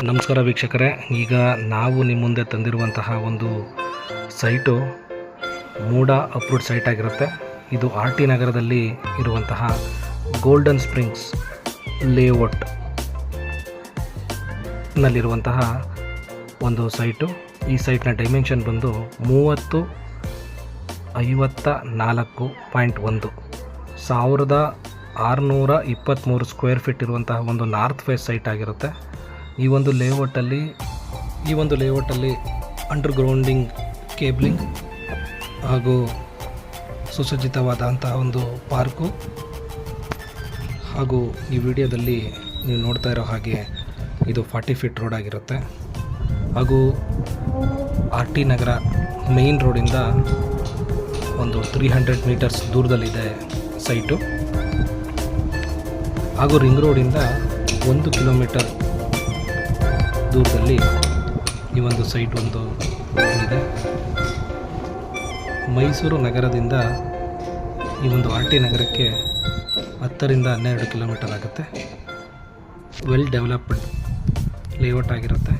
ನಮಸ್ಕಾರ ವೀಕ್ಷಕರೇ, ಈಗ ನಾವು ನಿಮ್ಮ ಮುಂದೆ ತಂದಿರುವಂತಹ ಒಂದು ಸೈಟು ಮೂಡ ಅಪ್ರೂವ್ಡ್ ಸೈಟ್ ಆಗಿರುತ್ತೆ. ಇದು ಆರ್ ಟಿ ನಗರದಲ್ಲಿ ಇರುವಂತಹ ಗೋಲ್ಡನ್ ಸ್ಪ್ರಿಂಗ್ಸ್ ಲೇಔಟ್ ನಲ್ಲಿರುವಂತಹ ಒಂದು ಸೈಟು. ಈ ಸೈಟ್ನ ಡೈಮೆನ್ಷನ್ ಬಂದು 3054.1 1623 ಸ್ಕ್ವೇರ್ ಫೀಟ್ ಇರುವಂತಹ ಒಂದು ನಾರ್ತ್ ಫೇಸ್ ಸೈಟ್ ಆಗಿರುತ್ತೆ. ಈ ಒಂದು ಲೇಔಟಲ್ಲಿ ಅಂಡರ್ಗ್ರೌಂಡಿಂಗ್ ಕೇಬ್ಲಿಂಗ್ ಹಾಗೂ ಸುಸಜ್ಜಿತವಾದಂತಹ ಒಂದು ಪಾರ್ಕು ಹಾಗೂ ಈ ವಿಡಿಯೋದಲ್ಲಿ ನೀವು ನೋಡ್ತಾ ಇರೋ ಹಾಗೆ ಇದು 40 ಫೀಟ್ ರೋಡ್ ಆಗಿರುತ್ತೆ. ಹಾಗೂ ಆರ್ ಟಿ ನಗರ ಮೇಯ್ನ್ ರೋಡಿಂದ ಒಂದು 300 ಮೀಟರ್ಸ್ ದೂರದಲ್ಲಿದೆ ಸೈಟು. ಹಾಗೂ ರಿಂಗ್ ರೋಡಿಂದ 1 ಕಿಲೋಮೀಟರ್ ದೂರದಲ್ಲಿ ಈ ಒಂದು ಸೈಟ್ ಒಂದು ಇದೆ. ಮೈಸೂರು ನಗರದಿಂದ ಈ ಒಂದು ಆರ್ ಟಿ ನಗರಕ್ಕೆ 10 ರಿಂದ 12 ಕಿಲೋಮೀಟರ್ ಆಗುತ್ತೆ. ವೆಲ್ ಡೆವಲಪ್ಡ್ ಲೇಔಟ್ ಆಗಿರುತ್ತೆ.